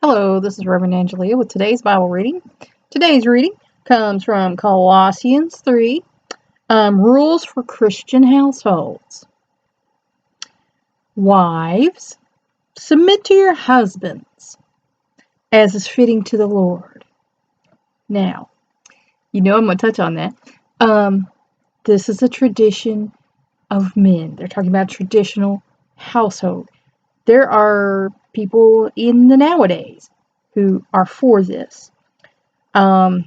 Hello, this is Reverend Angelia with today's Bible reading. Today's reading comes from Colossians 3, Rules for Christian Households. Wives, submit to your husbands, as is fitting to the Lord. Now, I'm going to touch on that. This is a tradition of men. They're talking about traditional household. There are people in the nowadays who are for this. Okay,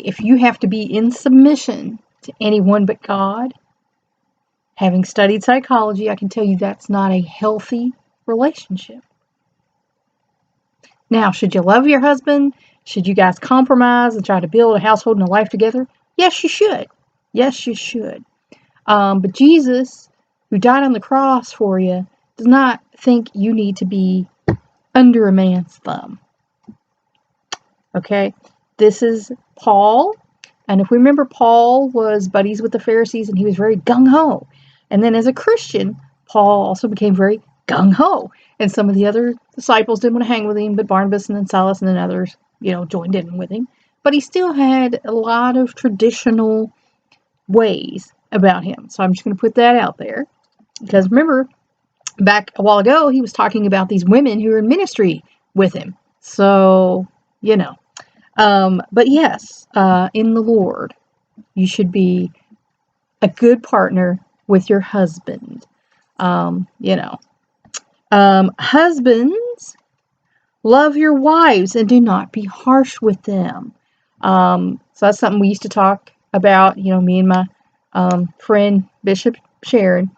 if you have to be in submission to anyone but God, having studied psychology, I can tell you that's not a healthy relationship. Now, should you love your husband? Should you guys compromise and try to build a household and a life together? Yes, you should. Yes, you should. But Jesus, who died on the cross for you, does not think you need to be under a man's thumb. Okay? This is Paul. And if we remember, Paul was buddies with the Pharisees and he was very gung-ho. And then as a Christian, Paul also became very gung-ho. And some of the other disciples didn't want to hang with him, but Barnabas and then Silas and then others, joined in with him. But he still had a lot of traditional ways about him. So I'm just going to put that out there. Because remember, back a while ago, he was talking about these women who were in ministry with him. So, but yes, in the Lord, you should be a good partner with your husband. Husbands, love your wives and do not be harsh with them. So that's something we used to talk about, me and my friend Bishop Sharon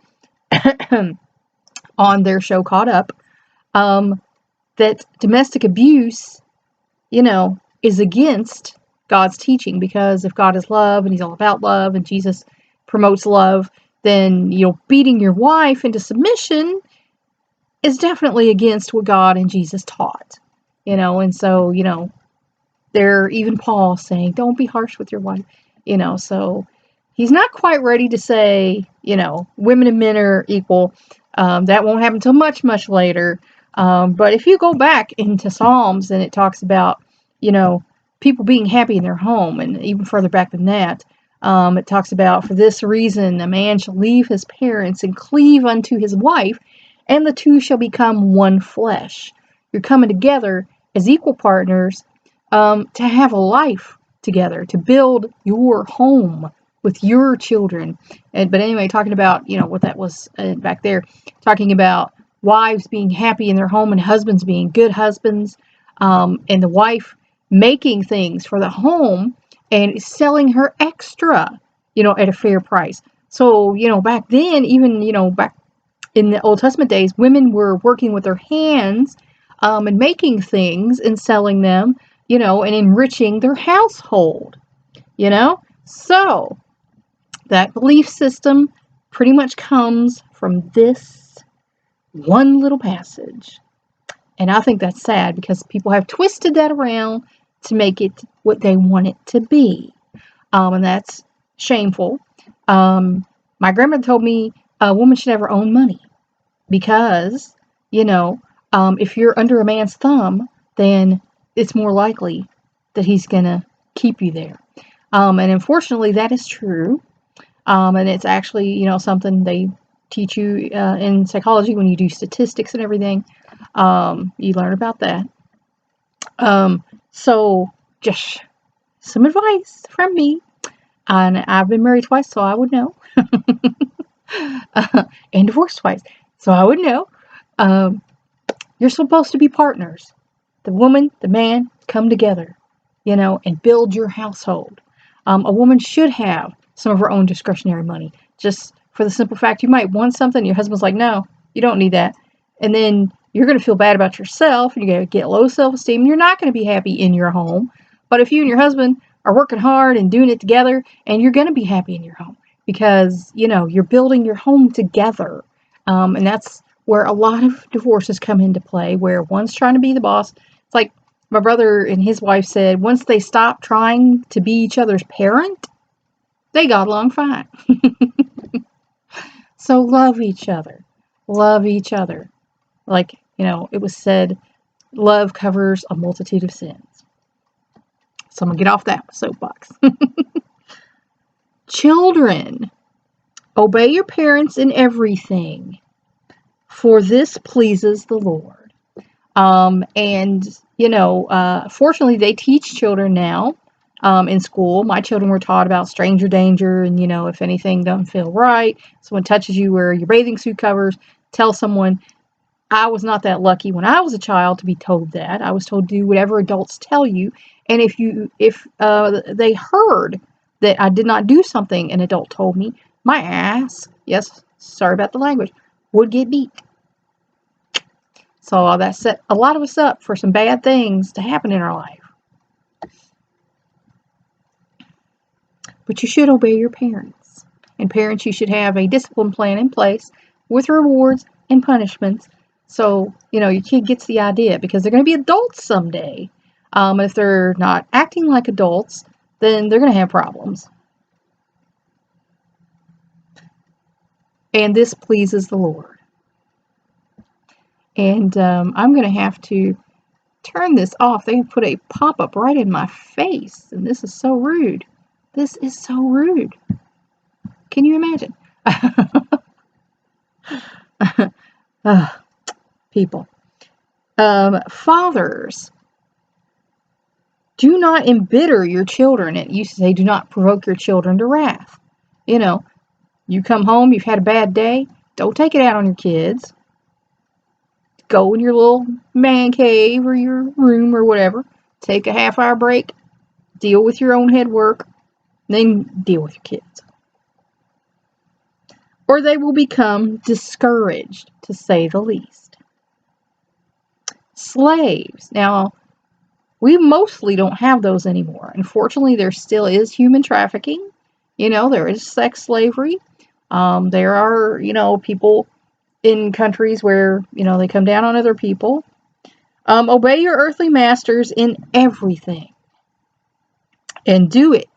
on their show Caught Up, that domestic abuse, is against God's teaching, because if God is love and he's all about love and Jesus promotes love, then, beating your wife into submission is definitely against what God and Jesus taught, and so, there, even Paul saying, don't be harsh with your wife, so he's not quite ready to say, women and men are equal. That won't happen until much, much later. But if you go back into Psalms, and it talks about, people being happy in their home, and even further back than that, it talks about, for this reason, a man shall leave his parents and cleave unto his wife, and the two shall become one flesh. You're coming together as equal partners to have a life together, to build your home with your children. But anyway, talking about, what that was back there, talking about wives being happy in their home and husbands being good husbands, and the wife making things for the home and selling her extra, at a fair price. So, back then, even, back in the Old Testament days, women were working with their hands and making things and selling them, and enriching their household, So, that belief system pretty much comes from this one little passage. And I think that's sad, because people have twisted that around to make it what they want it to be. And that's shameful. My grandmother told me a woman should never own money, because, if you're under a man's thumb, then it's more likely that he's going to keep you there. And unfortunately, that is true. And it's actually, something they teach you in psychology when you do statistics and everything. You learn about that. So just some advice from me. And I've been married twice, so I would know. And divorced twice, so I would know. You're supposed to be partners. The woman, the man, come together, and build your household. A woman should have some of her own discretionary money, just for the simple fact you might want something, your husband's like, no, you don't need that. And then you're going to feel bad about yourself, and you're going to get low self-esteem, and you're not going to be happy in your home. But if you and your husband are working hard and doing it together, and you're going to be happy in your home, because, you're building your home together. And that's where a lot of divorces come into play, where one's trying to be the boss. It's like my brother and his wife said, once they stopped trying to be each other's parent, they got along fine. So love each other. Love each other. Like It was said, love covers a multitude of sins. So I'm going to get off that soapbox. Children, obey your parents in everything, for this pleases the Lord. Fortunately, they teach children now in school. My children were taught about stranger danger, and, if anything doesn't feel right, someone touches you, wear your bathing suit covers, tell someone. I was not that lucky when I was a child to be told that. I was told to do whatever adults tell you. And if they heard that I did not do something an adult told me, my ass, yes, sorry about the language, would get beat. So that set a lot of us up for some bad things to happen in our life. But you should obey your parents. And parents, you should have a discipline plan in place with rewards and punishments. So, your kid gets the idea, because they're going to be adults someday. If they're not acting like adults, then they're going to have problems. And this pleases the Lord. And I'm going to have to turn this off. They put a pop-up right in my face. And this is so rude. This is so rude. Can you imagine? People. Fathers, do not embitter your children. It used to say, do not provoke your children to wrath. You come home, you've had a bad day, don't take it out on your kids. Go in your little man cave or your room or whatever. Take a half-hour break. Deal with your own head work. Then deal with your kids. Or they will become discouraged, to say the least. Slaves. Now, we mostly don't have those anymore. Unfortunately, there still is human trafficking. There is sex slavery. There are, people in countries where, they come down on other people. Obey your earthly masters in everything. And do it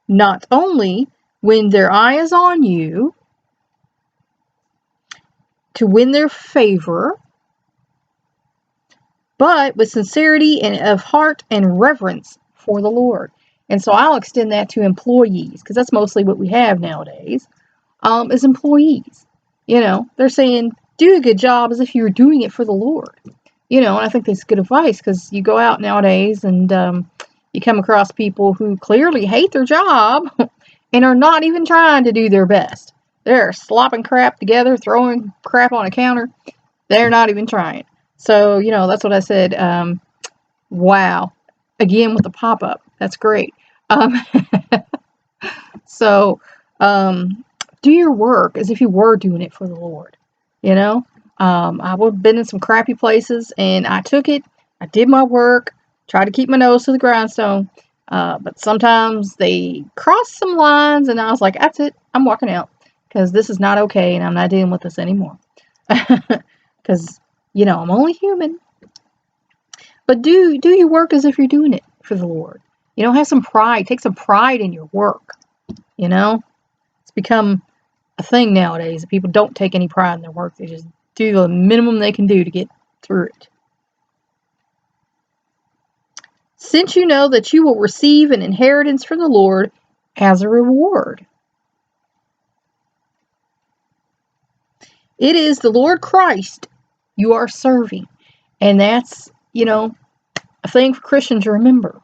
not only when their eye is on you to win their favor, but with sincerity and of heart and reverence for the Lord. And so I'll extend that to employees, because that's mostly what we have nowadays, is employees. They're saying, do a good job as if you were doing it for the Lord. And I think that's good advice, because you go out nowadays and you come across people who clearly hate their job and are not even trying to do their best. They're slopping crap together, throwing crap on a counter. They're not even trying. So, that's what I said. Wow. Again, with the pop-up. That's great. So, do your work as if you were doing it for the Lord. I've been in some crappy places, and I took it. I did my work. Tried to keep my nose to the grindstone. But sometimes they cross some lines, and I was like, that's it. I'm walking out, because this is not okay, and I'm not dealing with this anymore. Because, I'm only human. But do your work as if you're doing it for the Lord. Have some pride. Take some pride in your work. It's become a thing nowadays. People don't take any pride in their work. They just do the minimum they can do to get through it. Since you know that you will receive an inheritance from the Lord as a reward. It is the Lord Christ you are serving. And that's, a thing for Christians to remember.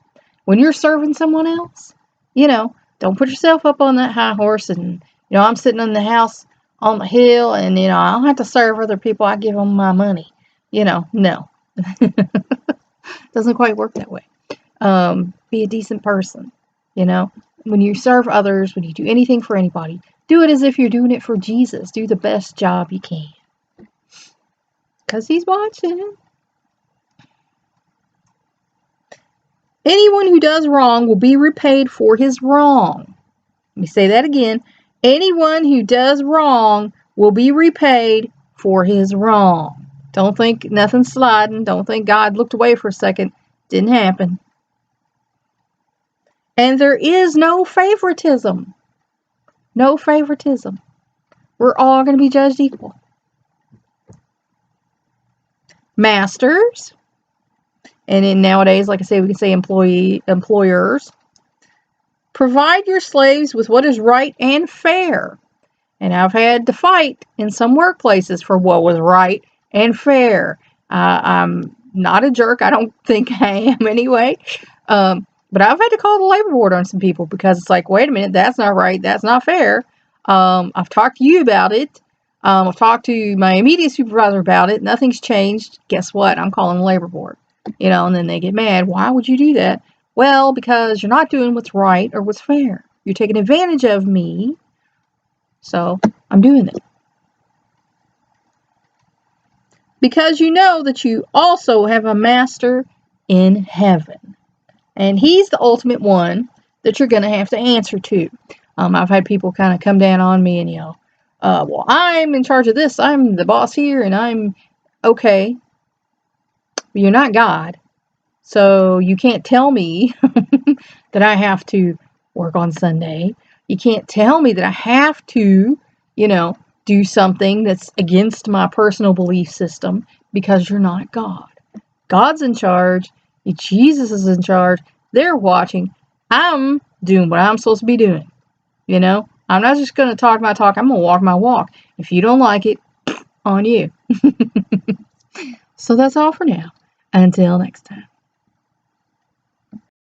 When you're serving someone else, don't put yourself up on that high horse and, I'm sitting in the house on the hill and, I don't have to serve other people. I give them my money. No. Doesn't quite work that way. Be a decent person. When you serve others, when you do anything for anybody, do it as if you're doing it for Jesus. Do the best job you can. Because he's watching. Anyone who does wrong will be repaid for his wrong. Let me say that again. Anyone who does wrong will be repaid for his wrong. Don't think nothing's sliding. Don't think God looked away for a second. Didn't happen. And there is no favoritism. No favoritism. We're all going to be judged equal. Masters, and then nowadays, like I say, we can say employers, provide your slaves with what is right and fair. And I've had to fight in some workplaces for what was right and fair. I'm not a jerk. I don't think I am anyway. But I've had to call the labor board on some people because it's like, wait a minute, that's not right. That's not fair. I've talked to you about it. I've talked to my immediate supervisor about it. Nothing's changed. Guess what? I'm calling the labor board. And then they get mad. Why would you do that? Well, because you're not doing what's right or what's fair. You're taking advantage of me. So I'm doing it. Because you know that you also have a master in heaven. And he's the ultimate one that you're going to have to answer to. I've had people kind of come down on me and yell, well, I'm in charge of this. I'm the boss here and I'm okay. But you're not God. So you can't tell me that I have to work on Sunday. You can't tell me that I have to, do something that's against my personal belief system because you're not God. God's in charge. Jesus is in charge. They're watching. I'm doing what I'm supposed to be doing. I'm not just going to talk my talk. I'm going to walk my walk. If you don't like it, on you. So that's all for now. Until next time.